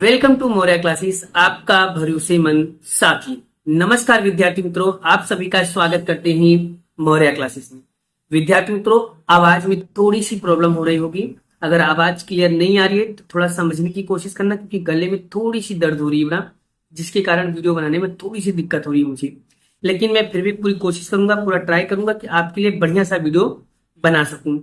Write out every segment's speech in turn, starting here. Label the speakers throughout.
Speaker 1: Welcome to Maurya classes, आपका भरोसेमंद साथी। नमस्कार विद्यार्थी मित्रों, आप सभी का स्वागत करते हैं मौर्य क्लासेस में। विद्यार्थी मित्रों, आवाज में थोड़ी सी प्रॉब्लम हो रही होगी। अगर आवाज क्लियर नहीं आ रही है तो थोड़ा समझने की कोशिश करना, क्योंकि गले में थोड़ी सी दर्द हो रही है ना, जिसके कारण वीडियो बनाने में थोड़ी सी दिक्कत हो रही है मुझे। लेकिन मैं फिर भी पूरी कोशिश करूंगा, पूरा ट्राई करूंगा कि आपके लिए बढ़िया सा वीडियो बना सकूं।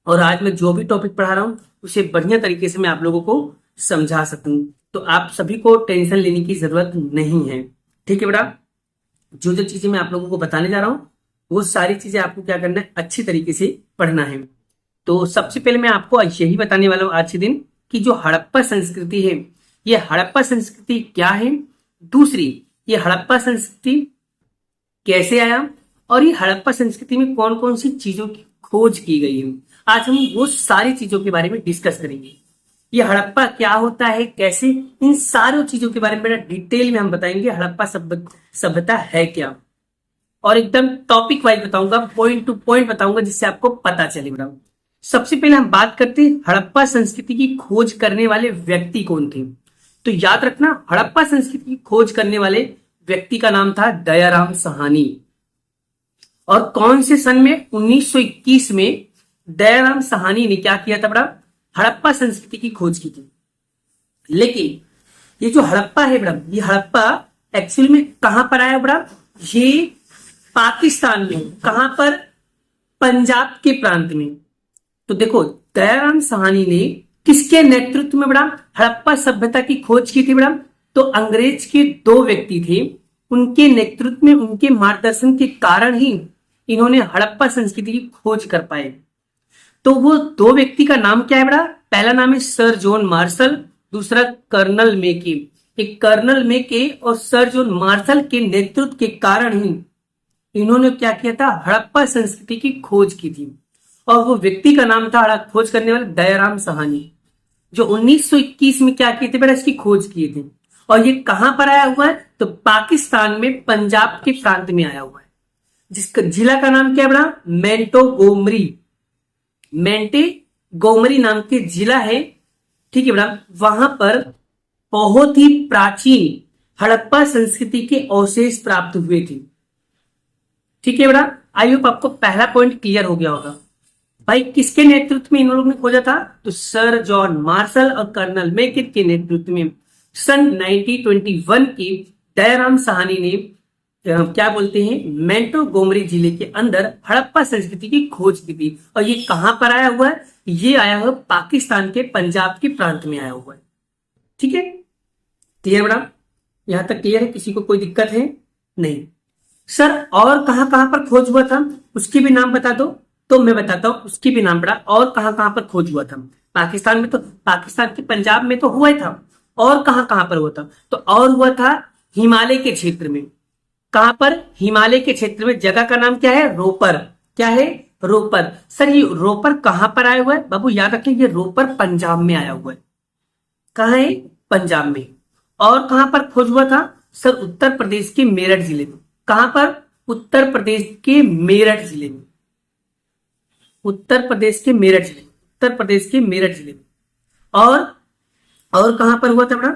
Speaker 1: और आज मैं जो भी टॉपिक पढ़ा रहा हूं उसे बढ़िया तरीके से मैं आप लोगों को समझा सकूं। तो आप सभी को टेंशन लेने की जरूरत नहीं है, ठीक है बेटा। जो जो चीजें मैं आप लोगों को बताने जा रहा हूं वो सारी चीजें आपको क्या करना है, अच्छी तरीके से पढ़ना है। तो सबसे पहले मैं आपको यही बताने वाला हूं आज के दिन कि जो हड़प्पा संस्कृति है, ये हड़प्पा संस्कृति क्या है। दूसरी, ये हड़प्पा संस्कृति कैसे आया, और ये हड़प्पा संस्कृति में कौन कौन सी चीजों की खोज की गई है। आज हम वो सारी चीजों के बारे में डिस्कस करेंगे। ये हड़प्पा क्या होता है, कैसे, इन सारी चीजों के बारे में बड़ा डिटेल में हम बताएंगे। हड़प्पा सभ्यता है क्या, और एकदम टॉपिक वाइज बताऊंगा, पॉइंट टू पॉइंट बताऊंगा, जिससे आपको पता चले। बताओ, सबसे पहले हम बात करते हैं हड़प्पा संस्कृति की खोज करने वाले व्यक्ति कौन थे। तो याद रखना, हड़प्पा संस्कृति की खोज करने वाले व्यक्ति का नाम था दयाराम साहनी। और कौन से सन में? 1921 में दयाराम साहनी ने क्या किया था बड़ा, हड़प्पा संस्कृति की खोज की थी। लेकिन ये जो हड़प्पा है बड़ा, ये हड़प्पा एक्चुअली में कहां पर आया बड़ा, ये पाकिस्तान में। कहां पर? पंजाब के प्रांत में। तो देखो, दयाराम साहनी ने किसके नेतृत्व में बड़ा हड़प्पा सभ्यता की खोज की थी बड़ा? तो अंग्रेज के दो व्यक्ति थे, उनके नेतृत्व में, उनके मार्गदर्शन के कारण ही इन्होंने हड़प्पा संस्कृति की खोज कर पाए। तो वो दो व्यक्ति का नाम क्या है बड़ा? पहला नाम है सर जॉन मार्शल, दूसरा कर्नल मेके। एक कर्नल मेके और सर जॉन मार्शल के नेतृत्व के कारण ही इन्होंने क्या किया था, हड़प्पा संस्कृति की खोज की थी। और वो व्यक्ति का नाम था खोज करने वाले दयाराम साहनी, जो 1921 में क्या किए थे बेटा, इसकी खोज किए थे। और ये कहां पर आया हुआ है? तो पाकिस्तान में पंजाब के प्रांत में आया हुआ है, जिसका जिला का नाम क्या है बड़ा? मेंटोगोमरी। मेंटे गोमरी नाम के जिला है, ठीक है बेटा। वहां पर बहुत ही प्राचीन हड़प्पा संस्कृति के अवशेष प्राप्त हुए थे, ठीक है बेटा। आई होप आपको पहला पॉइंट क्लियर हो गया होगा। भाई, किसके नेतृत्व में इन लोगों ने खोजा था? तो सर जॉन मार्शल और कर्नल मेके के नेतृत्व में सन 1921 की दयाराम साहनी ने क्या बोलते हैं, मेंटोगोमरी जिले के अंदर हड़प्पा संस्कृति की खोज की थी। और ये कहां पर आया हुआ है? ये आया हुआ पाकिस्तान के पंजाब के प्रांत में आया हुआ है, ठीक है। क्लियर बड़ा? यहां तक क्लियर है? किसी को कोई दिक्कत है? नहीं। सर और कहां कहां पर खोज हुआ था, उसकी भी नाम बता दो। तो मैं बताता हूं उसकी भी नाम बड़ा, और कहां कहां पर खोज हुआ था। पाकिस्तान में तो, पाकिस्तान के पंजाब में तो हुआ ही था, और कहां कहां पर हुआ था? तो और हुआ था हिमालय के क्षेत्र में। कहां पर? हिमालय के क्षेत्र में। जगह का नाम क्या है? रोपर। क्या है? रोपर। सर ये रोपर कहां पर आया हुआ है? बाबू याद रखें, ये रोपर पंजाब में आया हुआ है। कहां है? पंजाब में। और कहां पर खोज हुआ था? सर उत्तर प्रदेश के मेरठ जिले में। कहां पर? उत्तर प्रदेश के मेरठ जिले में। उत्तर प्रदेश के मेरठ जिले में। उत्तर प्रदेश के मेरठ जिले में। और कहां पर हुआ था बड़ा?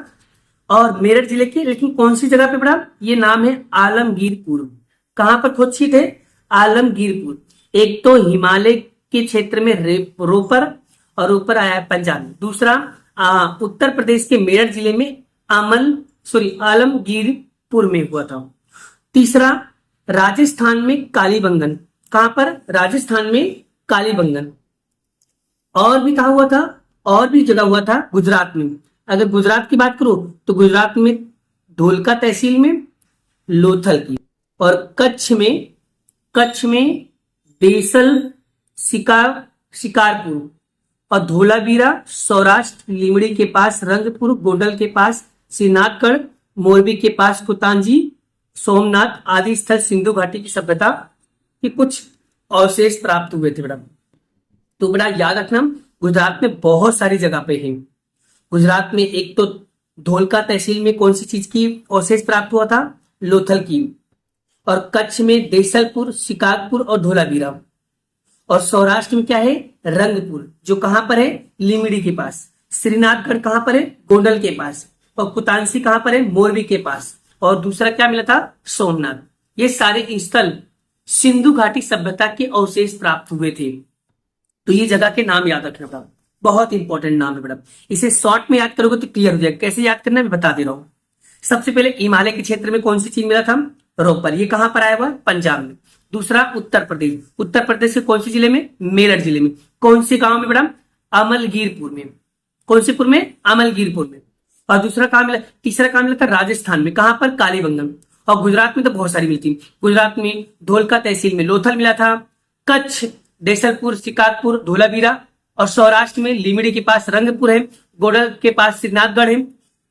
Speaker 1: और मेरठ जिले के, लेकिन कौन सी जगह पे बड़ा? ये नाम है आलमगीरपुर। कहां पर खोज की थे? आलमगीरपुर। एक तो हिमालय के क्षेत्र में रोपर, और ऊपर आया है पंजाब में। दूसरा उत्तर प्रदेश के मेरठ जिले में आलमगीरपुर में हुआ था। तीसरा राजस्थान में कालीबंगन। कहां पर? राजस्थान में कालीबंगन। और भी कहा हुआ था? और भी जगह हुआ था गुजरात में। अगर गुजरात की बात करो तो गुजरात में धोलका तहसील में लोथल की, और कच्छ में देसल शिकारपुर, और धोलावीरा सौराष्ट्र लीमड़ी के पास रंगपुर, गोडल के पास श्रीनाथगढ़, मोरबी के पास कुतांजी, सोमनाथ आदि स्थल सिंधु घाटी की सभ्यता के कुछ अवशेष प्राप्त हुए थे बेटा। तो बेटा याद रखना, गुजरात में बहुत सारी जगह पे है। गुजरात में एक तो धोलका तहसील में कौन सी चीज की अवशेष प्राप्त हुआ था? लोथल की। और कच्छ में देसलपुर, शिकारपुर और धोलावीरा। और सौराष्ट्र में क्या है? रंगपुर, जो कहां पर है? लीमड़ी के पास। श्रीनाथगढ़ कहां पर है? गोंडल के पास। और कुतांसी कहां पर है? मोरबी के पास। और दूसरा क्या मिला था? सोमनाथ। ये सारे स्थल सिंधु घाटी सभ्यता के अवशेष प्राप्त हुए थे। तो ये जगह के नाम याद रखना पड़ा, बहुत इंपॉर्टेंट नाम है बेटा। इसे शॉर्ट में याद करोगे तो क्लियर हो जाएगा। कैसे याद करना है मैं बता दे रहा हूं। सबसे पहले हिमालय के क्षेत्र में कौन सी चीज मिला था? रोपर। ये कहां पर आया हुआ? पंजाब में। दूसरा उत्तर प्रदेश। उत्तर प्रदेश के कौन से जिले में? मेरठ जिले में। कौन से गांव में बेटा? अमलगीरपुर में। कौन से पुर में? अमलगीरपुर में। और दूसरा कहां मिला? तीसरा कहां मिला था? राजस्थान में। कहां पर? कालीबंगन। और गुजरात में तो बहुत सारी मिलती। गुजरात में धोलका तहसील में लोथल मिला था। कच्छ देसलपुर, शिकारपुर, धोलावीरा। और सौराष्ट्र में लीमड़ी के पास रंगपुर है। गोडल के पास श्रीनाथगढ़ है।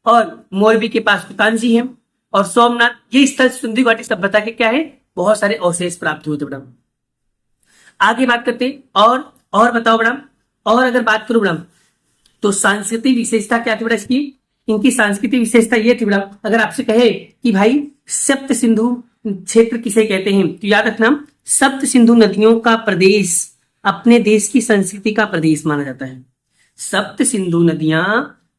Speaker 1: और मोरबी के पास कुतांजी है। और सोमनाथ। ये स्थल सिंधु घाटी सभ्यता के क्या है? बहुत सारे अवशेष प्राप्त हुए थे बेटा। आगे बात करते और बताओ बेटा। और अगर बात करूं बेटा तो सांस्कृतिक विशेषता क्या थी बेटा इसकी? इनकी सांस्कृतिक विशेषता ये थी बेटा, अगर आपसे कहे कि भाई सप्त सिंधु क्षेत्र किसे कहते हैं तो याद रखना सप्त सिंधु नदियों का प्रदेश अपने देश की संस्कृति का प्रदेश माना जाता है। सप्त सिंधु नदियां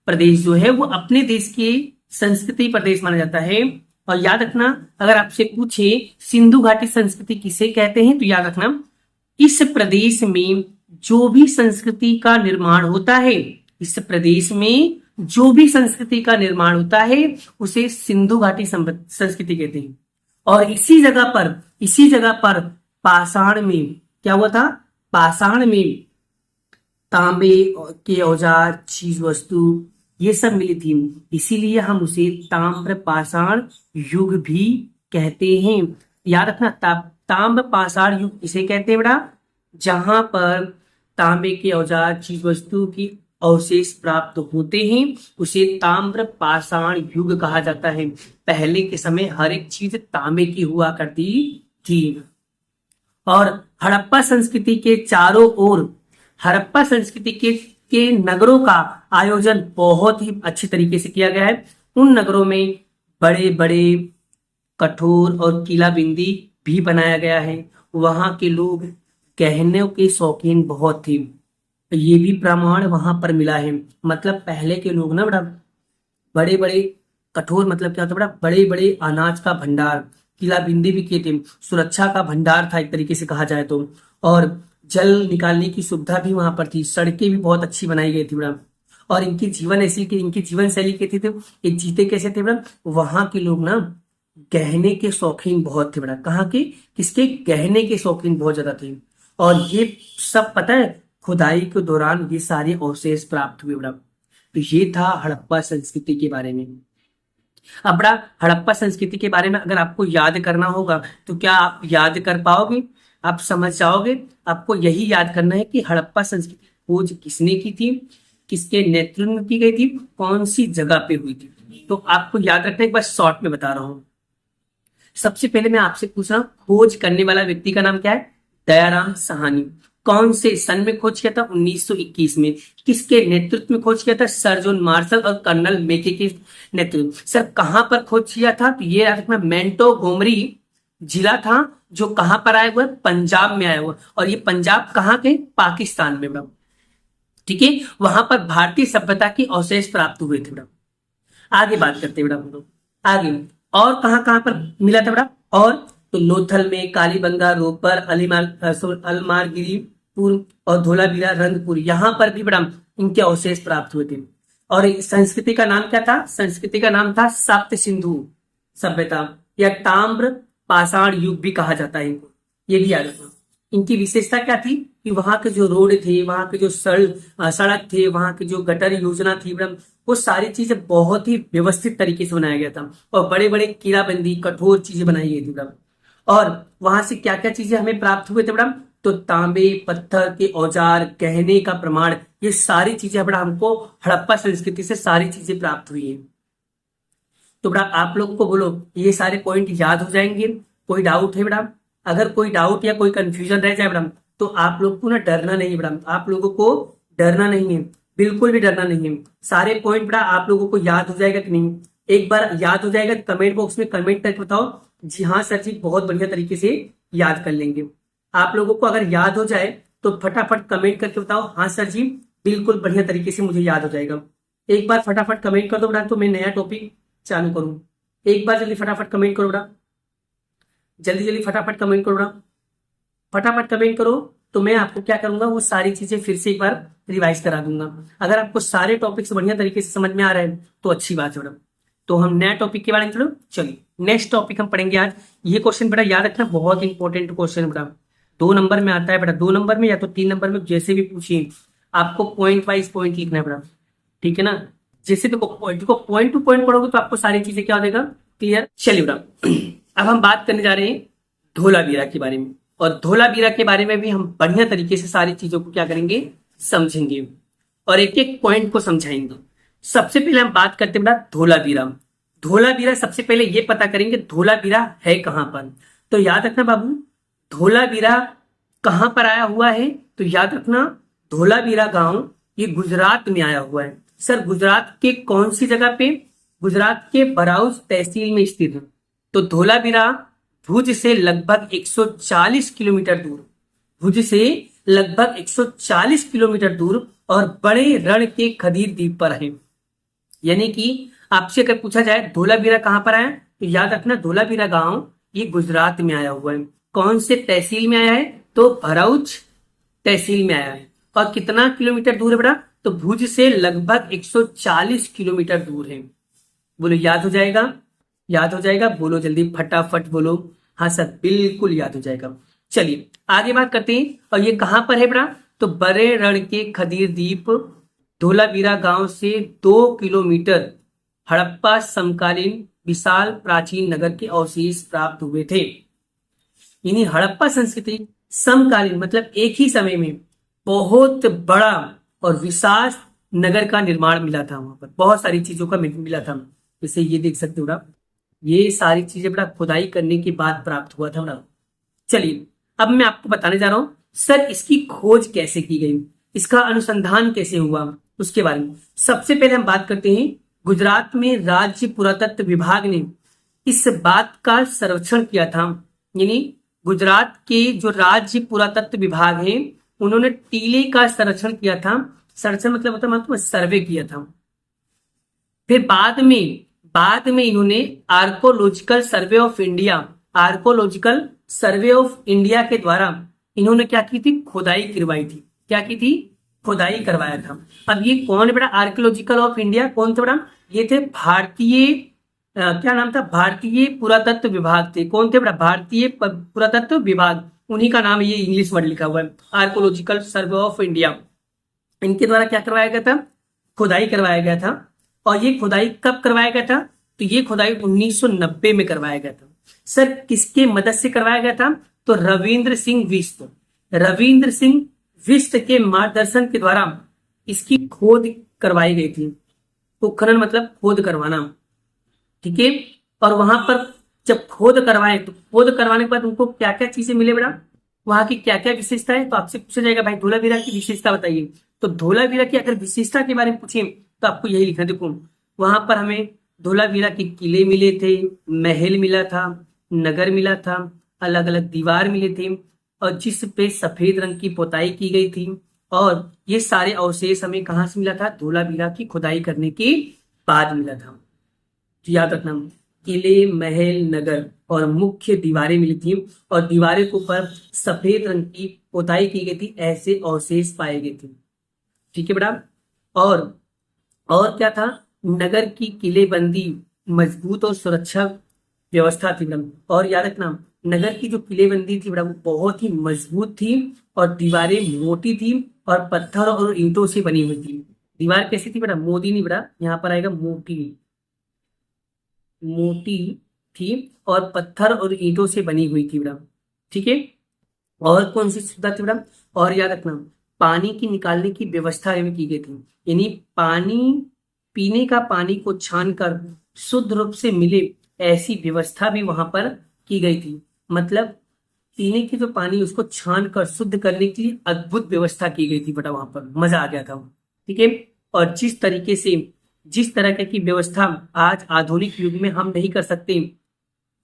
Speaker 1: प्रदेश जो है वो अपने देश की संस्कृति प्रदेश माना जाता है। और याद रखना अगर आपसे पूछे सिंधु घाटी संस्कृति किसे कहते हैं तो याद रखना इस प्रदेश में जो भी संस्कृति का निर्माण होता है, इस प्रदेश में जो भी संस्कृति का निर्माण होता है उसे सिंधु घाटी संस्कृति कहते हैं। और इसी जगह पर पाषाण में क्या हुआ था? पाषाण में तांबे के औजार, चीज वस्तु ये सब मिली थी, इसीलिए हम उसे ताम्र पाषाण युग भी कहते हैं। याद रखना ताम्र पाषाण युग किसे कहते हैं बेटा? जहां पर तांबे के औजार, चीज वस्तु की अवशेष प्राप्त होते हैं उसे ताम्र पाषाण युग कहा जाता है। पहले के समय हर एक चीज तांबे की हुआ करती थी। और हड़प्पा संस्कृति के चारों ओर हड़प्पा संस्कृति के नगरों का आयोजन बहुत ही अच्छी तरीके से किया गया है। उन नगरों में बड़े बड़े कठोर और किलाबंदी भी बनाया गया है। वहां के लोग गहनों के शौकीन बहुत थे। ये भी प्रमाण वहां पर मिला है। मतलब पहले के लोग ना बड़ा बड़े बड़े कठोर, मतलब क्या होता है बड़ा, बड़े बड़े अनाज का भंडार, किलाबंदी भी किए थे, सुरक्षा का भंडार था एक तरीके से कहा जाए तो। और जल निकालने की सुविधा भी वहां पर थी। सड़कें भी बहुत अच्छी बनाई गई थी बड़ा। और इनकी जीवन शैली के थे, ये जीते कैसे थे बड़ा? वहां के लोग ना गहने के शौकीन बहुत थे बड़ा। कहाँ के? किसके? गहने के शौकीन बहुत ज्यादा थे। और ये सब पता है खुदाई के दौरान ये सारे अवशेष प्राप्त हुए बड़ा। तो ये था हड़प्पा संस्कृति के बारे में। अब बड़ा हड़प्पा संस्कृति के बारे में अगर आपको याद करना होगा तो क्या आप याद कर पाओगे? आप समझ जाओगे? आपको यही याद करना है कि हड़प्पा संस्कृति खोज किसने की थी, किसके नेतृत्व में की गई थी, कौन सी जगह पे हुई थी। तो आपको याद रखना, एक बार शॉर्ट में बता रहा हूं। सबसे पहले मैं आपसे पूछ रहा हूं खोज करने वाला व्यक्ति का नाम क्या है? दयाराम साहनी। कौन से सन में खोज किया था? 1921 में। किसके नेतृत्व में खोज किया था? सर जॉन मार्शल और कर्नल मैके के नेतृत्व। सर कहां पर खोज किया था? तो ये याद रखना मोंटगोमरी जिला था जो कहां पर आया हुआ है? पंजाब में आया हुआ। और ये पंजाब कहां के? पाकिस्तान में बड़ा। ठीक है, वहां पर भारतीय सभ्यता के अवशेष प्राप्त हुए थे बड़ा। आगे बात करते हैं बड़ा हम लोग। आगे और कहां पर मिला था बड़ा? और तो लोथल में, कालीबंगा, रोपर, अलमारगिरीपुर और धोलावीरा, रंगपुर, यहां पर भी बड़ा इनके अवशेष प्राप्त हुए थे। और संस्कृति का नाम क्या था? संस्कृति का नाम था सप्त सिंधु सभ्यता या ताम्र पाषाण युग भी कहा जाता है इनको। ये भी याद रखना। इनकी विशेषता क्या थी कि वहां के जो रोड थे, वहां के जो सड़क थे, वहां की जो गटर योजना थी, वो सारी चीजें बहुत ही व्यवस्थित तरीके से बनाया गया था। और बड़े बड़े किलाबंदी कठोर चीजें बनाई गई थी। और वहां से क्या क्या चीजें हमें प्राप्त हुए थे बड़ा? तो तांबे पत्थर के औजार, गहने का प्रमाण, ये सारी चीजें बड़ा हमको हड़प्पा संस्कृति से सारी चीजें प्राप्त हुई है। तो बड़ा आप लोग को बोलो ये सारे पॉइंट याद हो जाएंगे? कोई डाउट है बड़ा? अगर कोई डाउट या कोई कंफ्यूजन रह जाए बड़ा तो आप लोग को ना डरना नहीं बड़ा। आप लोगों को डरना नहीं है, बिल्कुल भी डरना नहीं है। सारे पॉइंट बड़ा आप लोगों को याद हो जाएगा कि नहीं? एक बार याद हो जाएगा कमेंट बॉक्स में कमेंट करके बताओ जी हाँ सर जी, बहुत बढ़िया तरीके से याद कर लेंगे। आप लोगों को अगर याद हो जाए तो फटाफट कमेंट करके बताओ हाँ सर जी बिल्कुल बढ़िया तरीके से मुझे याद हो जाएगा। एक बार फटाफट कमेंट कर दो बेटा, तो मैं नया टॉपिक चालू करूँ। एक बार जल्दी फटाफट कमेंट करो बेटा, जल्दी जल्दी फटाफट कमेंट करो बेटा, फटाफट कमेंट करो। तो मैं आपको क्या करूंगा, वो सारी चीजें फिर से एक बार रिवाइज करा दूंगा। अगर आपको सारे टॉपिक्स बढ़िया तरीके से समझ में आ रहे हैं तो अच्छी बात है बेटा। तो हम नया टॉपिक के बारे में चलो, चलिए नेक्स्ट टॉपिक हम पढ़ेंगे आज। ये क्वेश्चन बेटा याद रखना, बहुत इंपॉर्टेंट क्वेश्चन बेटा, 2 नंबर में आता है बेटा, 2 नंबर में या तो 3 नंबर में, जैसे भी पूछिए आपको पॉइंट वाइज पॉइंट लिखना है बेटा, ठीक है ना। जैसे देखो पॉइंट टू पॉइंट पढ़ोगे तो आपको सारी चीजें क्या हो जाएगा, क्लियर। चलिए बेटा अब हम बात करने जा रहे हैं धोलावीरा के बारे में, और धोलावीरा के बारे में भी हम बढ़िया तरीके से सारी चीजों को क्या करेंगे, समझेंगे और एक एक पॉइंट को समझाएंगे। सबसे पहले हम बात करते हैं बेटा धोलावीरा। धोलावीरा सबसे पहले ये पता करेंगे धोलावीरा है कहां पर। तो याद रखना बाबू, धोलावीरा कहां पर आया हुआ है, तो याद रखना धोलावीरा गांव ये गुजरात में आया हुआ है। सर गुजरात के कौन सी जगह पे, गुजरात के बराउज तहसील में स्थित है। तो धोलावीरा भुज से लगभग 140 किलोमीटर दूर, भुज से लगभग 140 किलोमीटर दूर और बड़े रण के खदीर द्वीप पर है। यानी कि आपसे अगर पूछा जाए धोलावीरा कहां पर आया, तो याद रखना धोलावीरा गांव ये गुजरात में आया हुआ है। कौन से तहसील में आया है, तो भरूच तहसील में आया है। और कितना किलोमीटर दूर है बेटा, तो भुज से लगभग 140 किलोमीटर दूर है। बोलो याद हो जाएगा, याद हो जाएगा, बोलो जल्दी फटाफट बोलो। हाँ सर बिल्कुल याद हो जाएगा। चलिए आगे बात करते हैं, और ये कहां पर है बेटा, तो बड़े रण के खदीर द्वीप धोलावीरा गांव से 2 किलोमीटर हड़प्पा समकालीन विशाल प्राचीन नगर के अवशेष प्राप्त हुए थे। यानी हड़प्पा संस्कृति समकालीन मतलब एक ही समय में बहुत बड़ा और विशाल नगर का निर्माण मिला था, वहां पर बहुत सारी चीजों का मिला था। जैसे ये देख सकते हो बेटा, ये सारी चीजें बेटा खुदाई करने के बाद प्राप्त हुआ था बेटा। चलिए अब मैं आपको बताने जा रहा हूं सर इसकी खोज कैसे की गई, इसका अनुसंधान कैसे हुआ, उसके बारे में। सबसे पहले हम बात करते हैं, गुजरात में राज्य पुरातत्व विभाग ने इस बात का सर्वेक्षण किया था। यानी गुजरात के जो राज्य पुरातत्व विभाग है उन्होंने टीले का संरक्षण किया था। संरक्षण मतलब होता है मतलब सर्वे किया था। फिर बाद में इन्होंने archaeological survey of India, archaeological survey of India के द्वारा इन्होंने क्या की थी, खुदाई करवाई थी। क्या की थी, खुदाई करवाया था। अब ये कौन है बेटा, आर्कोलॉजिकल ऑफ इंडिया कौन थे बेटा, ये थे भारतीय क्या नाम था, भारतीय पुरातत्व विभाग थे। कौन थे बेटा, भारतीय पुरातत्व विभाग, उन्हीं का नाम ये इंग्लिश वर्ड लिखा हुआ है, आर्कोलॉजिकल सर्वे ऑफ इंडिया। इनके द्वारा क्या करवाया गया था, खुदाई करवाया गया था। और ये खुदाई कब करवाया गया था, तो ये खुदाई 1990 में करवाया गया था। सर किसके मदद से करवाया गया था, तो रविंद्र सिंह बिष्ट, रविंद्र सिंह बिष्ट के मार्गदर्शन के द्वारा इसकी खोद करवाई गई थी। तो खनन मतलब खोद करवाना, ठीक है। और वहां पर जब खोद करवाए तो खोद करवाने के बाद उनको क्या क्या चीजें मिले बेटा, वहां की क्या क्या विशेषता है, तो आपसे पूछा जाएगा भाई धोलावीरा की विशेषता बताइए। तो धोलावीरा की अगर विशेषता के बारे में पूछे तो आपको यही लिखना, देखो वहां पर हमें धोलावीरा के किले मिले थे, महल मिला था, नगर मिला था, अलग अलग दीवार मिले थे, और जिस पे सफेद रंग की पोताई की गई थी। और ये सारे अवशेष हमें कहाँ से मिला था, धोलावीरा की खुदाई करने के बाद मिला था। तो याद रखना किले, महल, नगर और मुख्य दीवारें मिली थी, और दीवारें के ऊपर सफेद रंग की पोताई की गई थी, ऐसे अवशेष पाए गए थे, ठीक है बेटा। और क्या था, नगर की किलेबंदी मजबूत और सुरक्षा व्यवस्था थी बेटा। और याद रखना नगर की जो किलेबंदी थी बेटा वो बहुत ही मजबूत थी, और दीवारें मोटी थी और पत्थर और ईंटों से बनी हुई थी। दीवार कैसी थी बेटा, मोदी नहीं बेटा, यहाँ पर आएगा मोटी, मोटी थी और पत्थर और ईंटों से बनी हुई थी बेटा, ठीक है। और कौन सी सुविधा थी बेटा, और याद रखना पानी की निकालने की व्यवस्था की गई थी। यानी पानी, पीने का पानी को छानकर शुद्ध रूप से मिले ऐसी व्यवस्था भी वहां पर की गई थी। मतलब पीने की जो पानी उसको छान कर शुद्ध करने की अद्भुत व्यवस्था की गई थी बेटा, वहां पर मजा आ गया था, ठीक है। और जिस तरीके से, जिस तरह की व्यवस्था आज आधुनिक युग में हम नहीं कर सकते,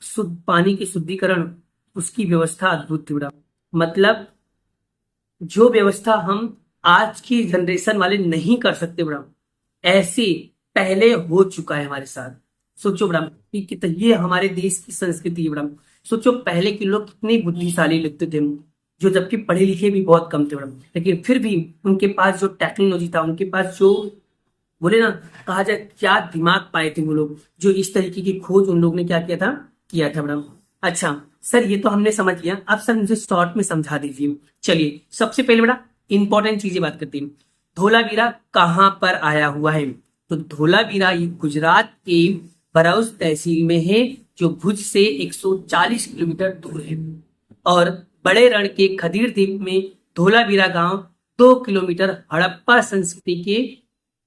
Speaker 1: शुद्ध पानी की शुद्धिकरण, उसकी व्यवस्था अद्भुत थी बेटा। मतलब जो व्यवस्था हम आज की जनरेशन वाले नहीं कर सकते बड़ा, ऐसे पहले हो चुका है हमारे साथ। सोचो बड़ा कि ये हमारे देश की संस्कृति है बड़ा। सोचो पहले के लोग कितने बुद्धिशाली लगते थे, जो जबकि पढ़े लिखे भी बहुत कम थे बड़ा, लेकिन फिर भी उनके पास जो टेक्नोलॉजी था, उनके पास जो बोले ना, कहा जाए क्या दिमाग पाए थे वो लोग, जो इस तरीके की खोज उन लोग ने क्या किया था मैडम। अच्छा सर, ये तो हमने समझ लिया, अब सर मुझे शॉर्ट में समझा दीजिए। चलिए सबसे पहले बड़ा इंपॉर्टेंट चीजें बात करते हैं। धोलावीरा कहाँ पर आया हुआ है? तो धोलावीरा ये गुजरात के बरौज तहसील में है, जो भुज से 140 किलोमीटर दूर है। और बड़े रण के खदीर द्वीप में धोलावीरा गांव 2 किलोमीटर हड़प्पा संस्कृति के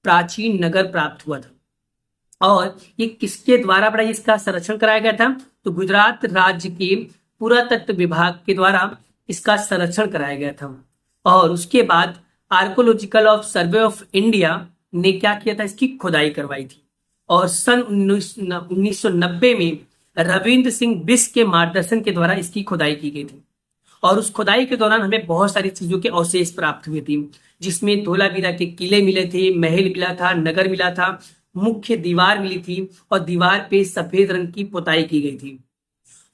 Speaker 1: प्राचीन नगर प्राप्त हुआ था। और ये किसके द्वारा बड़ा इसका संरक्षण कराया गया था? तो गुजरात राज्य के पुरातत्व विभाग के द्वारा इसका संरक्षण कराया गया था। और उसके बाद archaeological of survey of India ने क्या किया था? इसकी खुदाई करवाई थी। और सन 1990 में रविंद्र सिंह बिष्ट के मार्गदर्शन के द्वारा इसकी खुदाई की गई थी। और उस खुदाई के दौरान हमें बहुत सारी चीजों के अवशेष प्राप्त हुए थे, जिसमें धोलावीरा के किले मिले थे, महल मिला था, नगर मिला था, मुख्य दीवार मिली थी और दीवार पे सफेद रंग की पुताई की गई थी।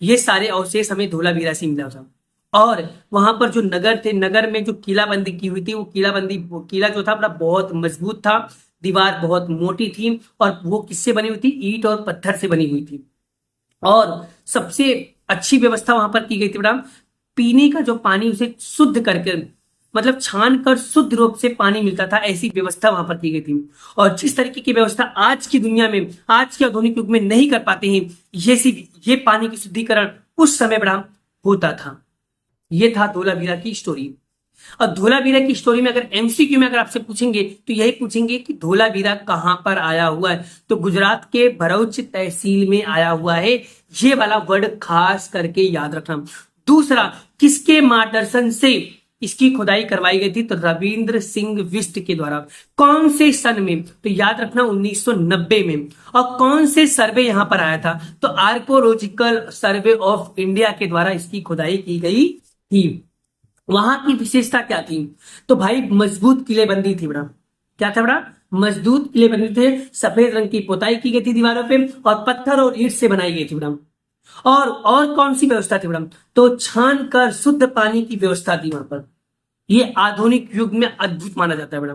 Speaker 1: ये सारे अवशेष हमें धोलावीरा से मिला था। और वहां पर जो नगर थे, नगर में जो किलाबंदी की हुई थी, वो किला जो था बड़ा बहुत मजबूत था, दीवार बहुत मोटी थी और वो किससे बनी हुई थी? ईंट और पत्थर से बनी हुई थी। और सबसे अच्छी व्यवस्था वहां पर की गई थी बड़ा, पीने का जो पानी उसे शुद्ध करके, मतलब छान कर शुद्ध रूप से पानी मिलता था, ऐसी व्यवस्था वहां पर की गई थी। और जिस तरीके की व्यवस्था आज की दुनिया में, आज के आधुनिक युग में नहीं कर पाते हैं, ये पानी की शुद्धिकरण उस समय बड़ा होता था। ये था धोलावीरा की स्टोरी। और धोलावीरा की स्टोरी में अगर एमसीक्यू में अगर आपसे पूछेंगे तो यही पूछेंगे कि धोलावीरा कहां पर आया हुआ है? तो गुजरात के भरूच तहसील में आया हुआ है। ये वाला वर्ड खास करके याद रखना। दूसरा, किसके मार्गदर्शन से इसकी खुदाई करवाई गई थी? तो रविंद्र सिंह बिष्ट के द्वारा। कौन से सन में? तो याद रखना 1990 में। और कौन से सर्वे यहां पर आया था? तो आर्कोलॉजिकल सर्वे ऑफ इंडिया के द्वारा इसकी खुदाई की गई थी। वहां की विशेषता क्या थी? तो भाई मजबूत किलेबंदी थी बड़ा। क्या था बड़ा? मजबूत किलेबंदी थे, सफेद रंग की पुताई की गई थी दीवारों पे और पत्थर और ईंट से बनाई गई थी बड़ा। और कौन सी व्यवस्था थी बड़ा? तो छान कर शुद्ध पानी की व्यवस्था थी वहां पर। ये आधुनिक युग में अद्भुत माना जाता है बड़ा।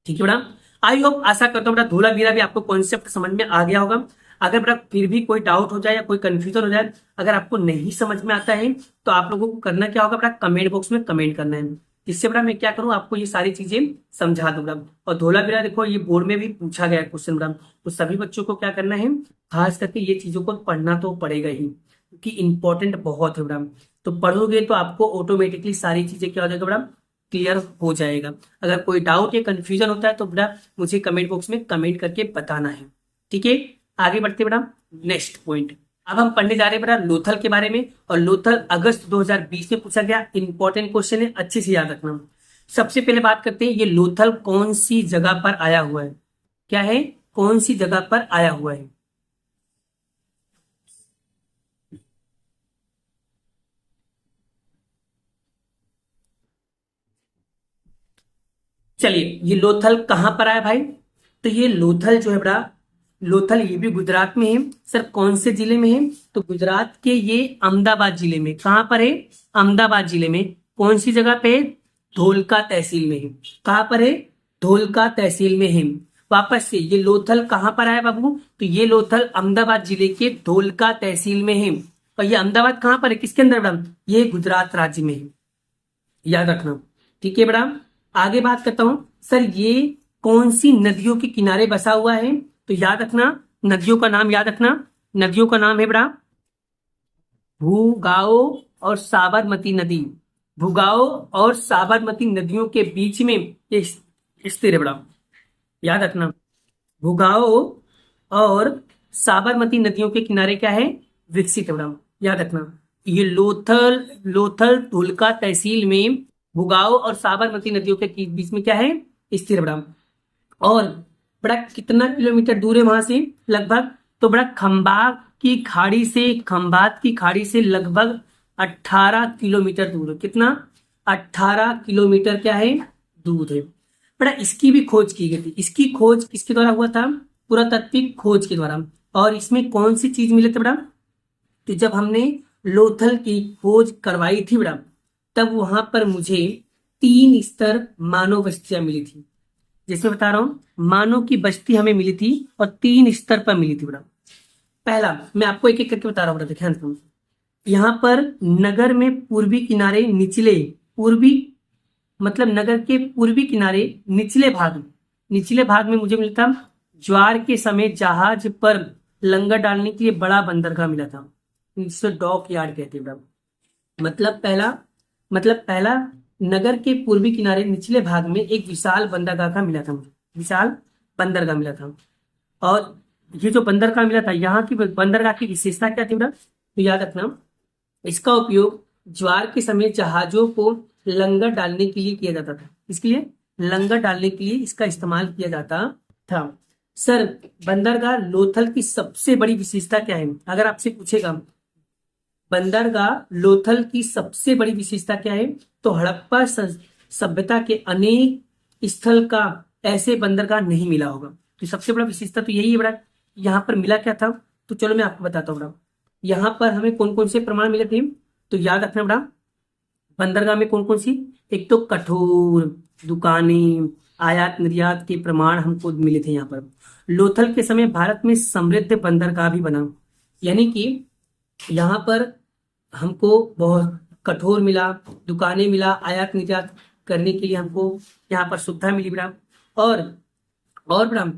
Speaker 1: ठीक है बड़ा, आई होप, आशा करता हूँ बड़ा धोलावीरा भी आपको कॉन्सेप्ट समझ में आ गया होगा। अगर बड़ा फिर भी कोई डाउट हो जाए या कोई कंफ्यूजन हो जाए, अगर आपको नहीं समझ में आता है, तो आप लोगों को करना क्या होगा बड़ा? कमेंट बॉक्स में कमेंट करना है, जिससे बड़ा मैं क्या करूं, आपको ये सारी चीजें समझा दूंगा। और धोलावीरा देखो, ये बोर्ड में भी पूछा गया क्वेश्चन बड़ा, तो सभी बच्चों को क्या करना है, खास करके ये चीजों को पढ़ना तो पड़ेगा ही, क्योंकि इंपॉर्टेंट बहुत है बड़ा। तो पढ़ोगे तो आपको ऑटोमेटिकली सारी चीजें क्या हो जाएगा बड़ा? क्लियर हो जाएगा। अगर कोई डाउट या कंफ्यूजन होता है तो बड़ा मुझे कमेंट बॉक्स में कमेंट करके बताना है। ठीक है, आगे बढ़ते बड़ा नेक्स्ट पॉइंट। अब हम पढ़ने जा रहे हैं बड़ा लोथल के बारे में। और लोथल अगस्त 2020 में पूछा गया इंपॉर्टेंट क्वेश्चन है, अच्छे से याद रखना। सबसे पहले बात करते हैं, ये लोथल कौन सी जगह पर आया हुआ है? क्या है? कौन सी जगह पर आया हुआ है? चलिए, ये लोथल कहां पर आया भाई? तो ये लोथल जो है बड़ा, लोथल ये भी गुजरात में है। सर कौन से जिले में है? तो गुजरात के ये अहमदाबाद जिले में। कहां पर है? अहमदाबाद जिले में। कौन सी जगह पे? धोलका तहसील में है। कहां पर है? धोलका तहसील में है। वापस से, ये लोथल कहां पर आया बाबू? तो ये लोथल अहमदाबाद जिले के धोलका तहसील में है। और ये अहमदाबाद कहां पर है? किसके अंदर बड़ा? ये गुजरात राज्य में है, याद रखना। ठीक है बड़ा, आगे बात करता हूं। सर ये कौन सी नदियों के किनारे बसा हुआ है? तो याद रखना, नदियों का नाम याद रखना। नदियों का नाम है बड़ा भूगाओ और साबरमती नदी। भूगाओ और साबरमती नदियों के बीच में ये स्थिर है बड़ा, याद रखना। भूगाओ और साबरमती नदियों के किनारे क्या है? विकसित है बड़ा, याद रखना। ये लोथल लोथल धुलका तहसील में भुगाओ और साबरमती नदियों के बीच में क्या है? स्थिर है बड़ा। और बड़ा कितना किलोमीटर दूर है वहां से? लगभग, तो बड़ा खंबात की खाड़ी से लगभग 18 किलोमीटर दूर है। कितना? 18 किलोमीटर क्या है? दूध है। बेटा इसकी भी खोज की गई थी। इसकी खोज किसके द्वारा हुआ था? पुरातात्विक खोज के द्वारा। और इसमें कौन सी चीज मिले थे बेटा? तो जब हमने लोथल की खोज करवाई थी बेटा, तब वहां पर मुझे 3 स्तर मानव बस्तियां मिली थी। जैसे बता रहा हूं, मानव की बस्ती हमें मिली थी और 3 स्तर पर मिली थी बेटा। पहला मैं आपको एक एक करके बता रहा हूँ बेटा, ध्यान से। यहाँ पर नगर में पूर्वी किनारे निचले, पूर्वी मतलब नगर के पूर्वी किनारे निचले भाग में मुझे मिलता ज्वार के समय जहाज पर लंगर डालने के लिए बड़ा बंदरगाह मिला था, जिसे डॉक यार्ड कहते हैं। मतलब पहला नगर के पूर्वी किनारे निचले भाग में एक विशाल बंदरगाह का मिला था मुझे, विशाल बंदरगाह मिला था। और ये जो बंदरगाह मिला था, यहाँ की बंदरगाह की विशेषता क्या थी बेटा? तो याद रखना, इसका उपयोग ज्वार के समय जहाजों को लंगर डालने के लिए किया जाता था। इसके लिए लंगर डालने के लिए इसका इस्तेमाल किया जाता था। सर, बंदरगाह लोथल की सबसे बड़ी विशेषता क्या है? अगर आपसे पूछेगा बंदरगाह लोथल की सबसे बड़ी विशेषता क्या है, तो हड़प्पा सभ्यता के अनेक स्थल का ऐसे बंदरगाह नहीं मिला होगा। तो सबसे बड़ा विशेषता तो यही है बेटा। यहाँ पर मिला क्या था? तो चलो मैं आपको बताता हूँ बेटा। यहाँ पर हमें कौन कौन से प्रमाण मिले थे? तो याद रखना बेटा, बंदरगाह में कौन कौन सी? एक तो कठोर दुकानें, आयात निर्यात के प्रमाण हमको मिले थे। यहाँ पर लोथल के समय भारत में समृद्ध बंदरगाह भी बना, यानी कि यहाँ पर हमको बहुत कठोर मिला, दुकानें मिला, आयात निर्यात करने के लिए हमको यहाँ पर सुविधा मिली बेटा। और बेटा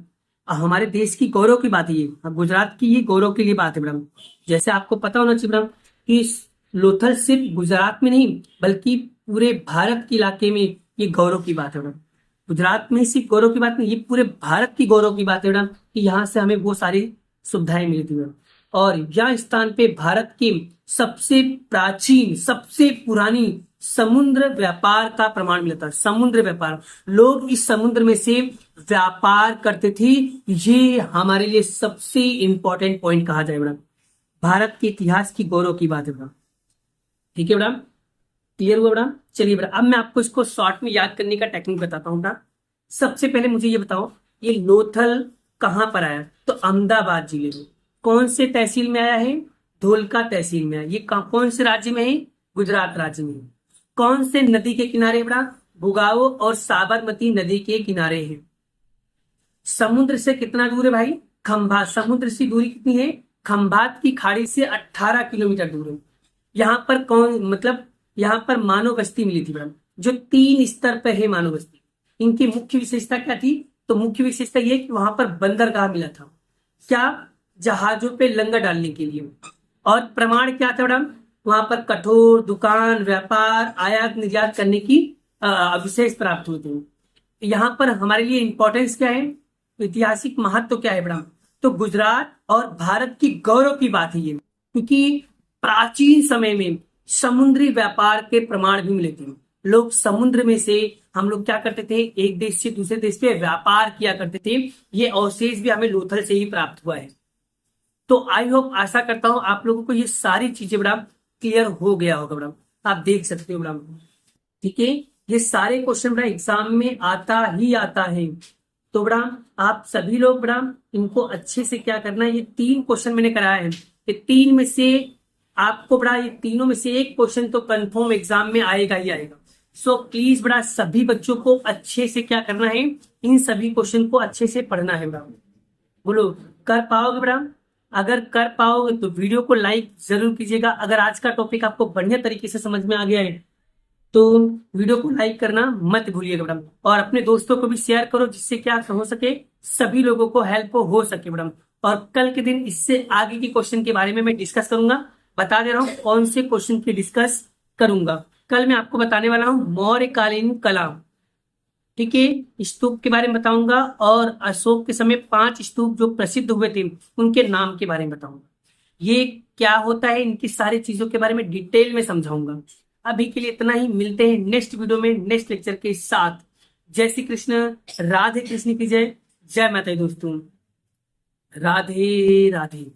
Speaker 1: हमारे देश की गौरव की बात है ये, गुजरात की ये गौरव के लिए बात है बेटा। जैसे आपको पता होना चाहिए बेटा कि लोथल सिर्फ गुजरात में नहीं बल्कि पूरे भारत के इलाके में ये गौरव की बात है बेटा। गुजरात में सिर्फ गौरव की बात नहीं, ये पूरे भारत की गौरव की बात है बेटा कि यहाँ से हमें वो सारी सुविधाएं मिली थी बेटा। और यह स्थान पे भारत की सबसे प्राचीन, सबसे पुरानी समुद्र व्यापार का प्रमाण मिला था। समुद्र व्यापार, लोग इस समुद्र में से व्यापार करते थे। ये हमारे लिए सबसे इंपॉर्टेंट पॉइंट कहा जाए बेटा। भारत के इतिहास की गौरव की बात है बेटा। ठीक है बेटा, क्लियर हुआ बेटा? चलिए बेटा, अब मैं आपको इसको शॉर्ट में याद करने का टेक्निक बताता हूँ बेटा। सबसे पहले मुझे ये बताओ, ये लोथल कहाँ पर आया? तो अहमदाबाद जिले में। कौन से तहसील में आया है? धोलका तहसील में आया। ये कौन से राज्य में है? गुजरात राज्य में। कौन से नदी के किनारे बेटा? भुगाओ और साबरमती नदी के किनारे है। समुद्र से कितना दूर है भाई? खंभात। समुद्र से दूरी कितनी है? खंभात की खाड़ी से 18 किलोमीटर दूर है। यहाँ पर यहाँ पर मानव बस्ती मिली थी बेटा, जो 3 स्तर पर है मानव बस्ती। इनकी मुख्य विशेषता क्या थी? तो मुख्य विशेषता ये कि वहां पर बंदरगाह मिला था। क्या? जहाजों पे लंगर डालने के लिए। और प्रमाण क्या था बेटा? वहां पर कठोर दुकान, व्यापार, आयात निर्यात करने की विशेष प्राप्त हुए थे। यहाँ पर हमारे लिए इंपॉर्टेंस क्या है? ऐतिहासिक महत्व क्या है बेटा? तो गुजरात और भारत की गौरव की बात है ये, क्योंकि प्राचीन समय में समुद्री व्यापार के प्रमाण भी मिले थे। लोग समुद्र में से हम लोग क्या करते थे? एक देश से दूसरे देश पे व्यापार किया करते थे। ये अवशेष भी हमें लोथल से ही प्राप्त हुआ है। तो आई होप, आशा करता हूं आप लोगों को ये सारी चीजें बड़ा क्लियर हो गया होगा बड़ा। आप देख सकते हो बड़ा, ठीक है। ये सारे क्वेश्चन बड़ा एग्जाम में आता ही आता है। तो बड़ा आप सभी लोग बड़ा इनको अच्छे से क्या करना है, ये 3 क्वेश्चन मैंने कराया है, ये 3 में से आपको बड़ा, ये तीनों में से एक क्वेश्चन तो कंफर्म एग्जाम में आएगा ही आएगा। सो प्लीज बड़ा सभी बच्चों को अच्छे से क्या करना है, इन सभी क्वेश्चन को अच्छे से पढ़ना है बड़ा। बोलो, कर पाओगे बड़ा? अगर कर पाओगे तो वीडियो को लाइक जरूर कीजिएगा। अगर आज का टॉपिक आपको बढ़िया तरीके से समझ में आ गया है तो वीडियो को लाइक करना मत भूलिएगा मैडम, और अपने दोस्तों को भी शेयर करो, जिससे क्या हो सके, सभी लोगों को हेल्प हो सके मैडम। और कल के दिन इससे आगे के क्वेश्चन के बारे में मैं डिस्कस करूंगा। बता दे रहा हूँ कौन से क्वेश्चन की डिस्कस करूंगा। कल मैं आपको बताने वाला हूँ मौर्यकालीन कला, ठीक है, स्तूप के बारे में बताऊंगा, और अशोक के समय 5 स्तूप जो प्रसिद्ध हुए थे उनके नाम के बारे में बताऊंगा। ये क्या होता है, इनकी सारी चीजों के बारे में डिटेल में समझाऊंगा। अभी के लिए इतना ही, मिलते हैं नेक्स्ट वीडियो में नेक्स्ट लेक्चर के साथ। जय श्री कृष्ण, राधे कृष्ण की जय, जय माता दी दोस्तों, राधे राधे।